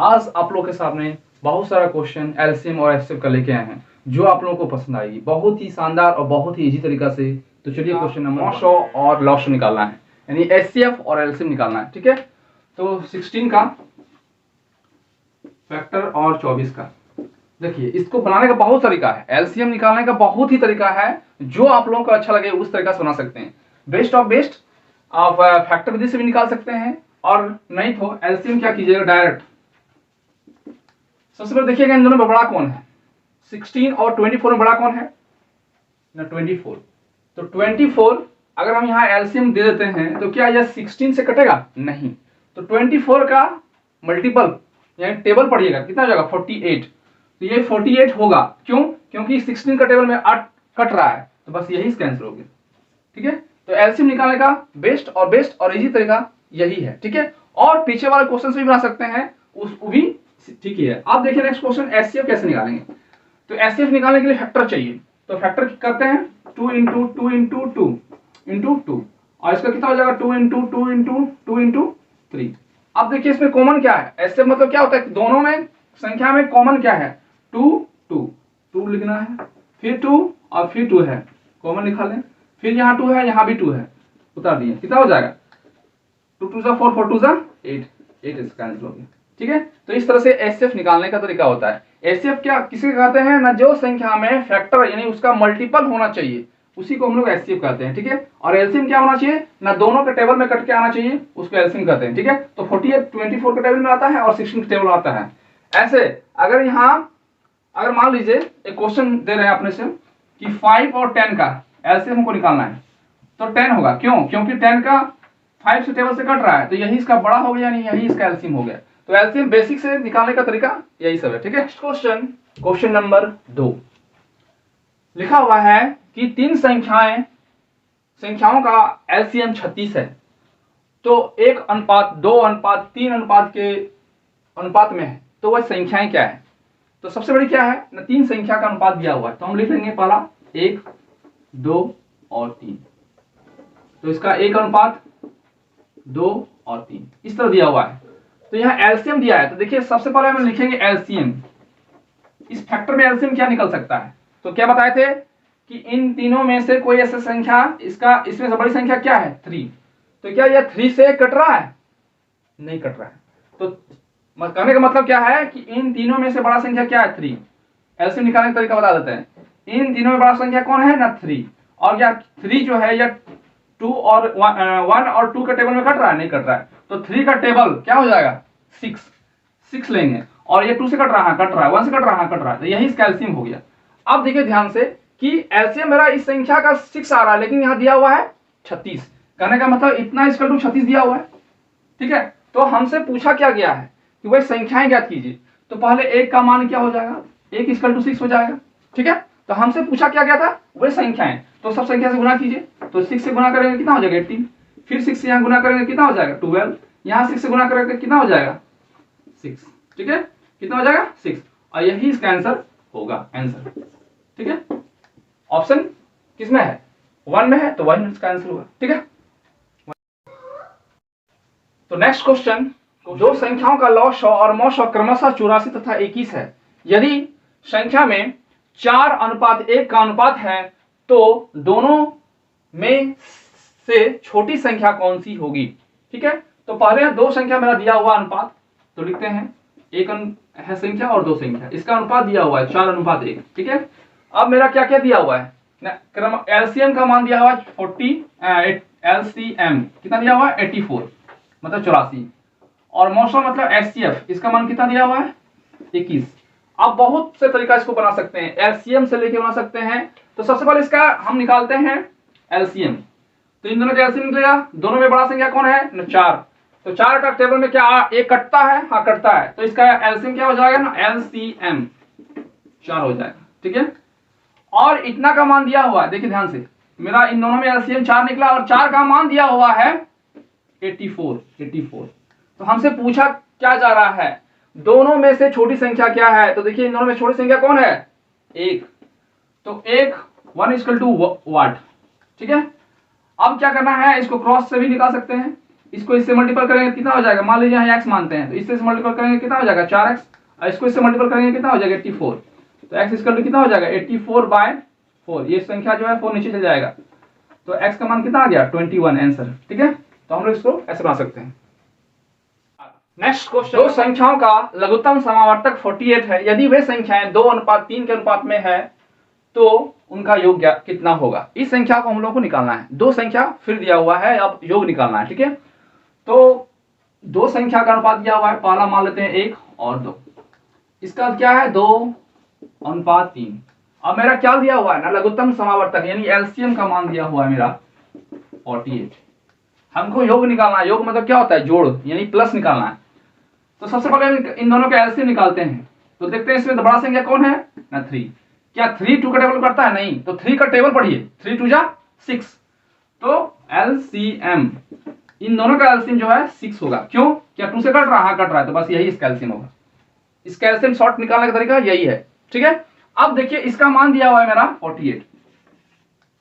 आज आप लोगों के सामने बहुत सारा क्वेश्चन एलसीएम और एचसीएफ का लेके आए हैं जो आप लोगों को पसंद आएगी, बहुत ही शानदार और बहुत ही इजी तरीका से। तो चलिए क्वेश्चन नंबर 100 और लॉस निकालना है, यानी एचसीएफ और एलसीएम निकालना है। ठीक है, तो 16 का फैक्टर और 24 का, देखिए इसको बनाने का बहुत तरीका है, एलसीएम निकालने का बहुत ही तरीका है, जो आप लोगों को अच्छा लगे उस तरीका से बना सकते हैं। बेस्ट ऑफ बेस्ट आप फैक्टर विधि से भी निकाल सकते हैं, और नहीं तो एलसीएम क्या कीजिएगा डायरेक्ट। सबसे पहले देखिएगा इन दोनों में बड़ा कौन है, 16 और 24 में बड़ा कौन है ना 24। तो 24 अगर हम यहाँ एलसीएम दे देते हैं तो क्या यह 16 से कटेगा? नहीं। तो 24 का मल्टीपल यानी टेबल पढ़िएगा, कितना हो जाएगा 48। तो ये 48 होगा, क्यों? क्योंकि 16 का टेबल में 8 कट रहा है, तो बस यही कैंसिल हो गया। ठीक है, तो एलसीएम निकालने का बेस्ट और इजी तरीका यही है। ठीक है, और पीछे वाले क्वेश्चन भी बना सकते हैं, उस भी ठीक है। आप देखिए नेक्स्ट क्वेश्चन, एचसीएफ कैसे निकालेंगे। तो एचसीएफ निकालने के लिए फैक्टर चाहिए, तो फैक्टर करते हैं 2 इंटू 2 इंटू 2 इंटू 2, और इसका कितना हो जाएगा 2 इंटू 2 इंटू 2 इंटू 3। अब देखिए इसमें कॉमन क्या है, एचसीएफ मतलब क्या होता है, दोनों में संख्या में कॉमन क्या है 2 2 2 लिखना है, फिर 2 और फिर 2 है, कॉमन लिखा लें, फिर यहाँ 2 है, यहाँ भी 2 है, उतार दिए, कितना हो जाएगा 2 2 4 4 2 8 8 इसका आंसर हो गया। ठीक है, तो इस तरह से एचसीएफ निकालने का तरीका होता है। एचसीएफ क्या किसे कहते हैं ना, जो संख्या में फैक्टर यानी उसका मल्टीपल होना चाहिए उसी को हम लोग एचसीएफ कहते हैं। ठीक है, और एलसीएम क्या होना चाहिए ना, दोनों के टेबल में कट के आना चाहिए, उसको एलसीएम कहते हैं। ठीक है, तो 48 24 के टेबल में आता है और 16 के टेबल में आता है। ऐसे अगर यहाँ अगर मान लीजिए एक क्वेश्चन दे रहे हैं अपने से कि 5 और 10 का एलसीएम हमको निकालना है, तो 10 होगा, क्यों? क्योंकि 10 का 5 से टेबल से कट रहा है, तो यही इसका बड़ा हो गया, यानी यही इसका एलसीएम हो गया। तो एलसीएम बेसिक से निकालने का तरीका यही सब है। ठीक है, क्वेश्चन नंबर 2 लिखा हुआ है कि 3 संख्याओं का एलसीएम 36 है, तो 1:2:3 अनुपात के अनुपात में है, तो वह संख्याएं क्या है। तो सबसे बड़ी क्या है ना, 3 संख्या का अनुपात दिया हुआ है, तो हम लिख लेंगे पहला 1 2 और 3, तो इसका 1:2 और 3 इस तरह दिया हुआ है। तो यहाँ एलसीएम दिया है, तो देखिए सबसे पहले हम लिखेंगे एलसीएम। इस फैक्टर में एलसीएम क्या निकल सकता है, तो क्या बताए थे कि इन तीनों में से कोई ऐसा संख्या इसमें से बड़ी संख्या क्या है 3। तो क्या यह 3 से कट रहा है? नहीं कट रहा है। तो कहने का मतलब क्या है कि इन तीनों में से बड़ा संख्या क्या है 3। एलसीएम निकालने का तरीका बता देते हैं, इन तीनों में बड़ा संख्या कौन है ना 3, और क्या 3 जो है यह 2 और 1 और 2 का टेबल में कट रहा है? नहीं कट रहा है। तो 3 का टेबल क्या हो जाएगा 6 लेंगे, और ये 2 से कट रहा है, 1 से कट रहा है, तो यही इसका एलसीएम हो गया। अब देखिए ध्यान से कि एलसीएम मेरा इस संख्या का 6 आ रहा है, लेकिन यहाँ दिया हुआ है 36, कहने का मतलब इतना इक्वल टू 36 दिया हुआ है। ठीक है, तो हमसे पूछा क्या गया है कि वह संख्याएं ज्ञात कीजिए, तो पहले 1 का मान क्या हो जाएगा 1 इक्वल टू 6 हो जाएगा। ठीक है, तो हमसे पूछा क्या गया था वह संख्याएं, तो सब संख्या से गुना कीजिए, तो 6 से गुना करेंगे कितना हो जाएगा 18, फिर 6 से यहाँ गुना करेंगे कितना हो जाएगा 12, यहाँ 6 से गुना करेंगे कितना हो जाएगा 6। ठीक है, कितना हो जाएगा 6, और यही इसका आंसर होगा आंसर। ठीक है, ऑप्शन किसमें है 1 में है, तो वही इसका आंसर होगा। ठीक है, तो नेक्स्ट क्वेश्चन, दो संख्याओं का लॉग 100 और मॉड 100 क्रमशः 84 तथा 21 है, यदि संख्या में 4:1 का अनुपात है तो दोनों में से छोटी संख्या कौन सी होगी। ठीक है, तो पहले 2 संख्या मेरा दिया हुआ अनुपात, तो लिखते हैं एक है संख्या और 2 संख्या, इसका अनुपात दिया हुआ है 4:1। ठीक है, अब मेरा क्या क्या दिया हुआ है क्रम, एलसीएम का मान दिया हुआ है 40, एलसीएम कितना दिया हुआ है 84 मतलब 84, और मौसम मतलब एचसीएफ इसका मान कितना दिया हुआ है 21। अब बहुत से तरीका इसको बना सकते हैं, एलसीएम से लेके बना सकते हैं। तो सबसे पहले इसका हम निकालते हैं एलसीएम, तो इन दोनों का एलसीएम निकलेगा, दोनों में बड़ा संख्या कौन है ना 4, तो 4 का टेबल में क्या 1 कटता है, हाँ कटता है, तो इसका एलसीएम क्या हो जाएगा ना एलसीएम 4 हो जाएगा। ठीक है, और इतना का मान दिया हुआ है, देखिए ध्यान से मेरा इन दोनों में एलसीएम 4 निकला, और 4 का मान दिया हुआ है 84। तो हमसे पूछा क्या जा रहा है दोनों में से छोटी संख्या क्या है, तो देखिए इन दोनों में छोटी संख्या कौन है 1, तो 1 इक्वल टू वाट। ठीक है, अब क्या करना है, इसको क्रॉस से भी निकाल सकते हैं, इसको इससे मल्टीपल करेंगे कितना हो जाएगा, मान लीजिए यहाँ x मानते हैं तो इससे मल्टीपल करेंगे कितना हो जाएगा 4x, और इसको इससे मल्टीपल करेंगे कितना हो जाएगा 84, तो x इक्वल टू कितना हो जाएगा 84/4, ये संख्या जो है 4 नीचे चल जाएगा, तो x का मान कितना आ गया 21 आंसर। ठीक है, तो हम लोग इसको ऐसे बना सकते हैं। नेक्स्ट क्वेश्चन, दो संख्याओं का लघुत्तम समावर्तक 48 है, यदि वे संख्याएं 2:3 के अनुपात में है तो उनका योग कितना होगा। इस संख्या को हम लोग को निकालना है, दो संख्या फिर दिया हुआ है, अब योग निकालना है। ठीक है, तो दो संख्या का अनुपात दिया हुआ है, पहला मान लेते हैं 1 और 2, इसका क्या है 2:3। अब मेरा क्या दिया हुआ है ना, लघुत्तम समावर्तक यानी एलसीएम का मान दिया हुआ है मेरा 48। हमको योग निकालना है, योग मतलब क्या होता है जोड़ यानी प्लस निकालना है। तो सबसे पहले इन दोनों का एलसीएम निकालते हैं, तो देखते हैं इसमें बड़ा संख्या कौन है ना 3। क्या 3 2 का टेबल करता है, नहीं, तो 3 का टेबल पढ़िए, 3 2 जा 6, तो एलसीएम इन दोनों का एलसीएम जो है 6 होगा। क्यों, क्या 2 से कट रहा है, हाँ कट रहा है, तो बस यही इसका एलसीएम होगा। इसका एलसीएम शॉर्ट निकालने का तरीका यही है। ठीक है, अब देखिए इसका मान दिया हुआ है मेरा 48,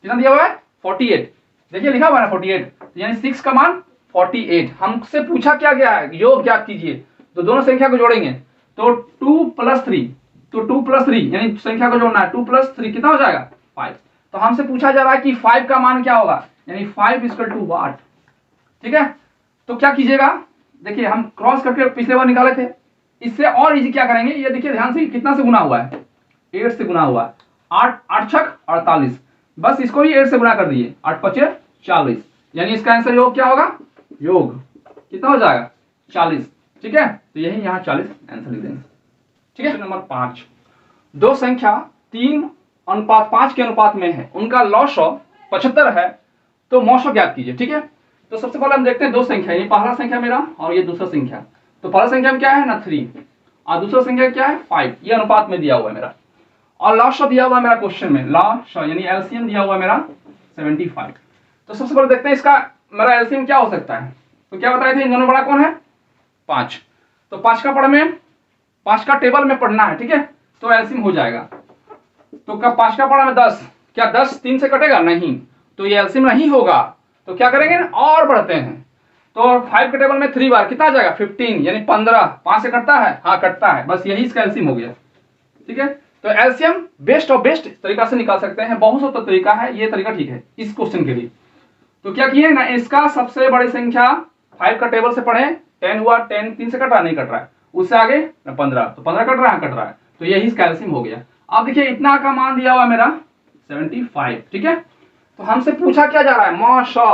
कितना दिया हुआ है 48, देखिए लिखा हुआ है 48, यानी 6 का मान 48। हमसे पूछा क्या गया है, योग ज्ञात कीजिए, तो दोनों संख्या को जोड़ेंगे तो 2 + 3, तो 2 + 3 यानी संख्या को जोड़ना है, 2 + 3 कितना हो जाएगा 5। तो हमसे पूछा जा रहा है कि 5 का मान क्या होगा, यानी 5 = वाट। ठीक है, तो क्या कीजिएगा, देखिए हम क्रॉस करके पिछले बार निकाले थे, इससे और इजी क्या करेंगे, ये देखिए ध्यान से कितना से गुना हुआ है, 8 से गुना हुआ है, 8 8 छक 48, बस इसको भी 8 से गुना कर दिए, 8 5 40, यानी इसका आंसर योग क्या होगा, योग कितना हो जाएगा 40। ठीक है, तो यही यहाँ 40 आंसर लिख देंगे। ठीक है, नंबर 5, दो संख्या 3:5 के अनुपात में है, उनका लॉग 75 है, तो मौसम ज्ञात कीजिए। ठीक है, तो सबसे पहले हम देखते हैं दो संख्या, ये पहला संख्या मेरा और ये दूसरा संख्या। तो पहला संख्या में क्या है ना 3 और दूसरा संख्या क्या है 5, ये अनुपात में दिया हुआ है मेरा, और लॉग दिया हुआ है मेरा क्वेश्चन में, लॉग यानी एलसीएम दिया हुआ है मेरा 75। तो सबसे पहले देखते हैं इसका मेरा एलसीएम क्या हो सकता है। तो क्या बताए थे, इन दोनों बड़ा कौन है 5, तो 5 का पढ़ में 5 का टेबल में पढ़ना है। ठीक है, तो एलसीएम हो जाएगा, तो क्या 5 का पढ़ा में 10, क्या 10 3 से कटेगा, नहीं, तो ये एलसीएम नहीं होगा, तो क्या करेंगे ना और बढ़ते हैं, तो 5 के टेबल में 3 बार कितना आ जाएगा 15, यानी 15, 5 से कटता है, हाँ कटता है, बस यही इसका एलसीएम हो गया। ठीक है, तो एलसीएम बेस्ट ऑफ बेस्ट तरीका से निकाल सकते हैं, बहुत सा तरीका है, ये तरीका ठीक है इस क्वेश्चन के लिए। तो क्या किए ना, इसका सबसे बड़ी संख्या 5 का टेबल से पढ़े, 10 हुआ, 10 3 से कट रहा नहीं कट रहा है, उससे आगे 15, तो 15 कट रहा है कट रहा है, तो यही इसका एलसीएम हो गया। अब देखिए इतना का मान दिया हुआ मेरा 75। ठीक है, तो हमसे पूछा क्या जा रहा है मौशा,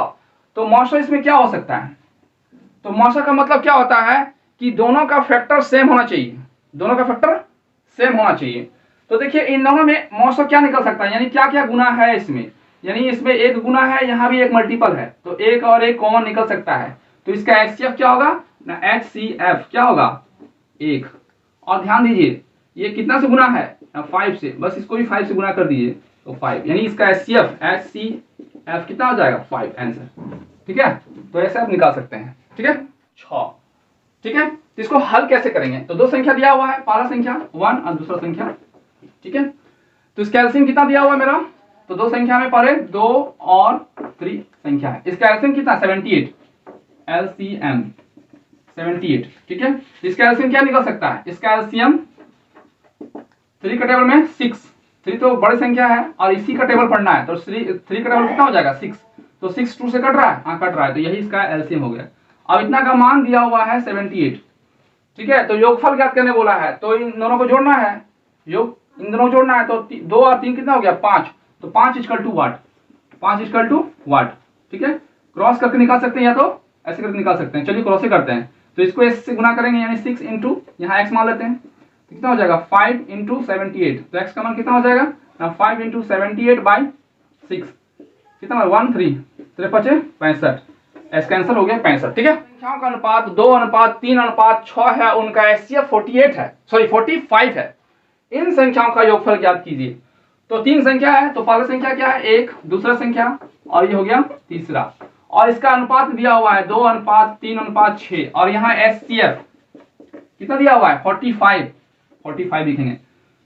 तो मौशा इसमें क्या हो सकता है, तो मौशा का मतलब क्या होता है कि दोनों का फैक्टर सेम होना चाहिए, दोनों का फैक्टर सेम होना चाहिए। तो देखिए इन दोनों में मौशा क्या निकल सकता है, यानी क्या क्या गुना है इसमें, यानी इसमें एक गुना है, यहाँ भी एक मल्टीपल है, तो एक और एक कॉमन निकल सकता है, तो इसका एचसीएफ क्या होगा ना, एचसीएफ क्या होगा 1। और ध्यान दीजिए ये कितना से गुना है 5 से, बस इसको भी 5 से गुना कर दीजिए तो 5, यानी इसका एचसीएफ कितना हो जाएगा 5 आंसर। ठीक है, तो ऐसे आप निकाल सकते हैं। ठीक है 6। ठीक है, तो इसको हल कैसे करेंगे, तो दो संख्या दिया हुआ है, पहला संख्या 1 और दूसरा संख्या। ठीक है, तो इसका एलसीएम कितना दिया हुआ है मेरा, तो दो संख्या में पहले 2 और 3 संख्या है, इसका एलसीएम कितना 78, एलसीएम 78। ठीक है, इसका एलसीएम क्या निकल सकता है, इसका एलसीएम 3 का टेबल में 6, 3 तो बड़ी संख्या है और इसी का टेबल पढ़ना है, तो 3 का टेबल कितना हो जाएगा 6, तो 6 2 से कट रहा है, हाँ कट रहा है, तो यही इसका एलसीएम हो गया। अब इतना का मान दिया हुआ है 78। ठीक है, तो योगफल ज्ञात करने बोला है, तो इन दोनों को जोड़ना है, योग इन दोनों को जोड़ना है, तो 2 और 3 कितना हो गया 5, तो 5 = वाट, 5 = वाट। ठीक है, क्रॉस करके निकाल सकते हैं या तो ऐसे करके निकाल सकते हैं, चलिए क्रॉस से करते हैं, तो इसको s से गुना करेंगे, यानी 6 इंटू यहाँ x मान लेते हैं, तो कितना हो जाएगा 5 × 78, तो x का मान कितना हो जाएगा ना 5 × 78/6, कितना 1 3 3 5 65, एस कैंसिल हो गया 65। ठीक है, संख्याओं का अनुपात 2:3:6 है, उनका एचसीएफ 48 है, सॉरी 45 है। इन संख्याओं का योगफल ज्ञात कीजिए। तो 3 संख्या है, तो पहला संख्या क्या है 1, दूसरा संख्या और ये हो गया तीसरा, और इसका अनुपात दिया हुआ है 2:3:6, और यहाँ एचसीएफ कितना दिया हुआ है 45 लिखेंगे,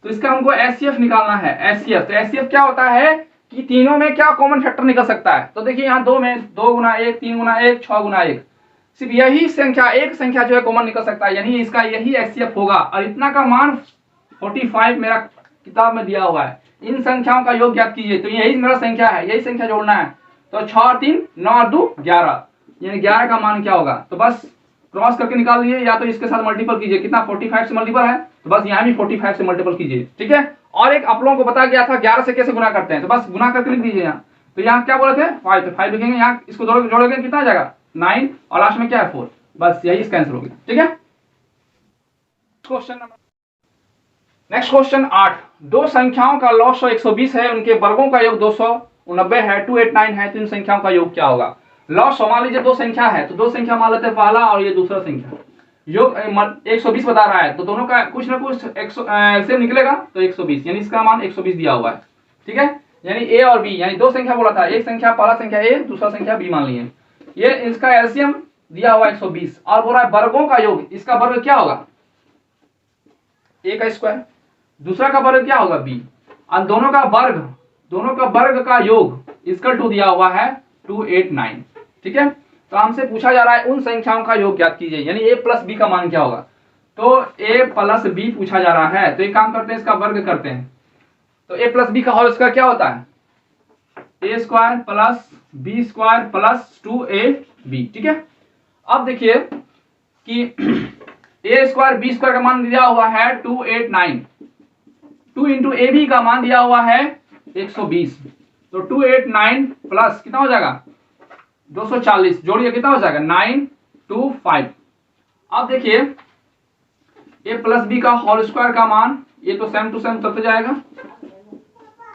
तो इसका हमको एचसीएफ निकालना है। एचसीएफ, तो एचसीएफ क्या होता है कि तीनों में क्या कॉमन फैक्टर निकल सकता है, तो देखिए यहाँ 2 में 2 × 1 3 × 1 6 × 1, सिर्फ यही संख्या, एक संख्या जो है कॉमन निकल सकता है, यानी इसका यही HCF होगा। और इतना का मान 45 मेरा किताब में दिया हुआ है। इन संख्याओं का योग ज्ञात कीजिए, तो यही मेरा संख्या है, यही संख्या जोड़ना है। तो 6 और 3 9 और 2 11, यानी 11 का मान क्या होगा, तो बस क्रॉस करके निकाल लीजिए, या तो इसके साथ मल्टीपल कीजिए। कितना 45 से मल्टीपल है, तो बस यहाँ भी 45 से मल्टीपल कीजिए, ठीक है। और एक आप लोगों को बताया गया था 11 से कैसे गुना करते हैं, तो बस गुना करके लिख दीजिए यहाँ। तो यहाँ क्या बोले थे 5, तो 5 लिखेंगे, यहाँ इसको जोड़ोगे कितना आ जाएगा 9, और लास्ट में क्या है 4, बस यही इसका आंसर हो गया, ठीक है। नेक्स्ट क्वेश्चन 8, दो संख्याओं का लॉग 120 है, उनके वर्गों का योग 290 है, 289 है, तो इन संख्याओं का योग क्या होगा। लॉग मान लीजिए दो संख्या है, तो दो संख्या मान लेते हैं, पहला और ये दूसरा संख्या। योग 120 बता रहा है, तो दोनों का कुछ ना कुछ से निकलेगा, तो 120, यानी इसका मान 120 दिया हुआ है, ठीक है। यानी ए और बी, यानी दो संख्या बोला था, एक संख्या पहला संख्या ए, दूसरा संख्या बी मान लिए। ये इसका एलसीएम दिया हुआ 120, और बोल रहा है वर्गों का योग, इसका वर्ग क्या होगा ए का स्क्वायर, दूसरा का वर्ग क्या होगा बी, और दोनों का वर्ग का योग इसका 2 दिया हुआ है 289, ठीक है। तो हमसे पूछा जा रहा है उन संख्याओं का योग ज्ञात कीजिए, यानी ए प्लस बी का मान क्या होगा। तो ए प्लस बी पूछा जा रहा है, तो एक काम करते हैं, इसका वर्ग करते हैं। तो ए प्लस बी का होल स्क्वायर क्या होता है, A square plus B square plus 2ab, ठीक है। अब देखिए कि ए स्क्वायर बी स्क्वायर का मान दिया हुआ है 289, 2 इंटू ए बी का मान दिया हुआ है 120, तो 289 प्लस कितना हो जाएगा 240, जोड़िए कितना हो जाएगा 925। अब देखिए ए प्लस बी का होल स्क्वायर का मान, ये तो सेम टू सेम उतरते जाएगा।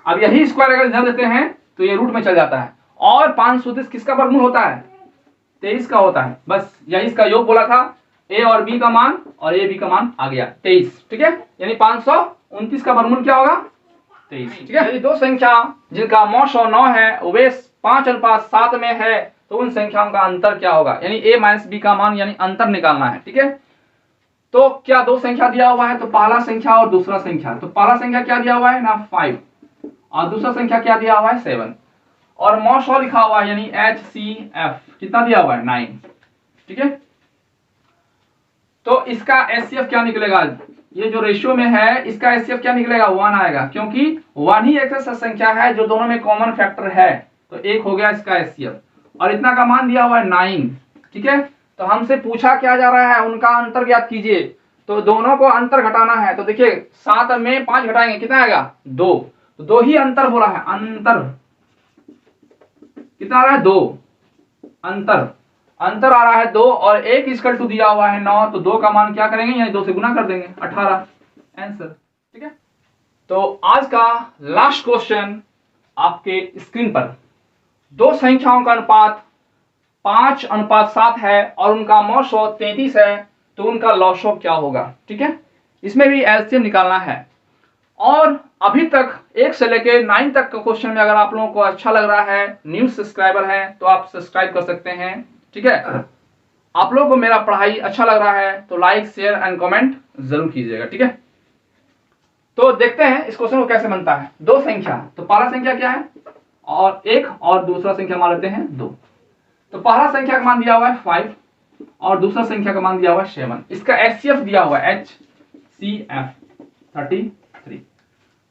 अब यही स्क्वायर अगर इधर देते हैं तो ये रूट में चल जाता है, और 530 किसका वर्गमूल होता है 23 का होता है, बस यही इसका योग बोला था। ए और बी का मान और ए बी का मान आ गया 23, ठीक है। यानी 529 का वर्गमूल क्या होगा 23, ठीक है। दो संख्या जिनका मॉड 9 है वे 5:7 में है, तो उन संख्याओं का अंतर क्या होगा, यानी a माइनस बी का मान, यानी अंतर निकालना है, ठीक है। तो क्या दो संख्या दिया हुआ है, तो पहला संख्या और दूसरा संख्या, तो पहला संख्या क्या दिया हुआ है ना 5, और दूसरा संख्या क्या दिया हुआ है 7, और मॉड लिखा हुआ है, यानी HCF कितना दिया हुआ है 9, ठीक है। तो इसका HCF क्या निकलेगा, ये जो रेशियो में है इसका HCF क्या निकलेगा 1 आएगा, क्योंकि 1 ही एक संख्या है जो दोनों में कॉमन फैक्टर है, तो 1 हो गया इसका HCF, और इतना का मान दिया हुआ है 9, ठीक है। तो हमसे पूछा क्या जा रहा है उनका अंतर ज्ञात कीजिए, तो दोनों को अंतर घटाना है। तो देखिए 7 में 5 घटाएंगे कितना आएगा 2, तो 2 ही अंतर बोला है, अंतर कितना आ रहा है 2, अंतर आ रहा है 2, और 1 इक्वल टू दिया हुआ है 9, तो 2 का मान क्या करेंगे, यानी 2 से गुना कर देंगे 18 आंसर, ठीक है। तो आज का लास्ट क्वेश्चन आपके स्क्रीन पर, दो संख्याओं का अनुपात 5:7 है और उनका मॉड 33 है, तो उनका लॉग क्या होगा, ठीक है। इसमें भी एलसीएम निकालना है। और अभी तक 1 से लेकर 9 तक का क्वेश्चन में अगर आप लोगों को अच्छा लग रहा है, न्यू सब्सक्राइबर है, तो आप सब्सक्राइब कर सकते हैं, ठीक है। आप लोगों को मेरा पढ़ाई अच्छा लग रहा है तो लाइक शेयर एंड कमेंट जरूर कीजिएगा, ठीक है। तो देखते हैं इस क्वेश्चन को कैसे बनता है। दो संख्या, तो पहला संख्या क्या है और 1, और दूसरा संख्या मान लेते हैं 2। तो पहला संख्या का मान दिया हुआ है 5 और दूसरा संख्या का मान दिया हुआ है 7। इसका HCF दिया हुआ है HCF 33।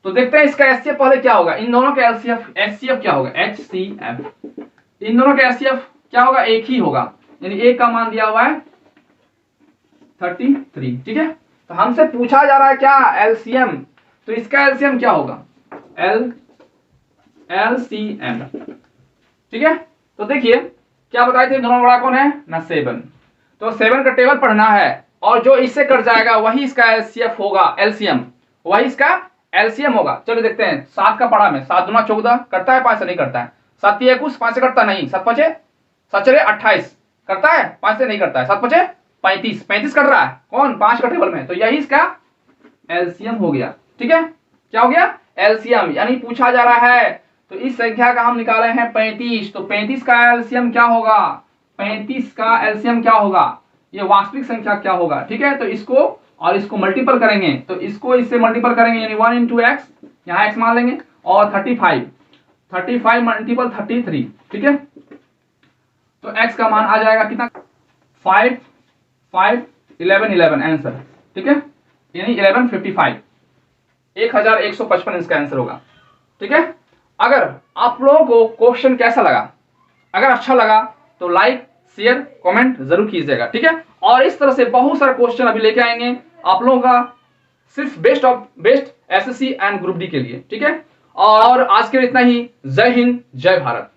तो देखते हैं इसका HCF पहले क्या होगा, इन दोनों का HCF क्या होगा HCF, इन दोनों का HCF क्या होगा, एक ही होगा, यानी एक का मान दिया हुआ है 33, ठीक है। तो हमसे पूछा जा रहा है क्या LCM, तो इसका LCM क्या होगा LCM, ठीक है। तो देखिए क्या बताए थे, दोनों बड़ा कौन है ना 7, तो 7 का टेबल पढ़ना है, और जो इससे कट जाएगा वही इसका HCF होगा, LCM वही इसका LCM होगा। चलो देखते हैं, 7 का पढ़ा में 7 दूना 14 करता है, 5 से नहीं करता है, 7 3 21 5 से करता नहीं, 7 5 7 28 करता है, 5 से नहीं करता है, 7 5 35 35 कर रहा है कौन 5 का टेबल में, तो यही इसका LCM हो गया, ठीक है। क्या हो गया LCM, यानी पूछा जा रहा है, तो इस संख्या का हम निकाले हैं 35, तो 35 का LCM क्या होगा, 35 का LCM क्या होगा, ये वास्तविक संख्या क्या होगा, ठीक है। तो इसको और इसको मल्टीपल करेंगे, तो इसको इससे मल्टीपल करेंगे, यानी 1 इंटू एक्स, यहाँ x मान लेंगे, और 35 मल्टीपल 33, ठीक है। तो x का मान आ जाएगा कितना 5 5 11 11 आंसर, ठीक है, यानी 1155, 1155 इसका आंसर होगा, ठीक है। अगर आप लोगों को क्वेश्चन कैसा लगा, अगर अच्छा लगा तो लाइक शेयर कमेंट जरूर कीजिएगा, ठीक है। और इस तरह से बहुत सारे क्वेश्चन अभी लेके आएंगे आप लोगों का, सिर्फ best of best SSC and group D के लिए, ठीक है। और आज के लिए इतना ही। जय हिंद, जय भारत।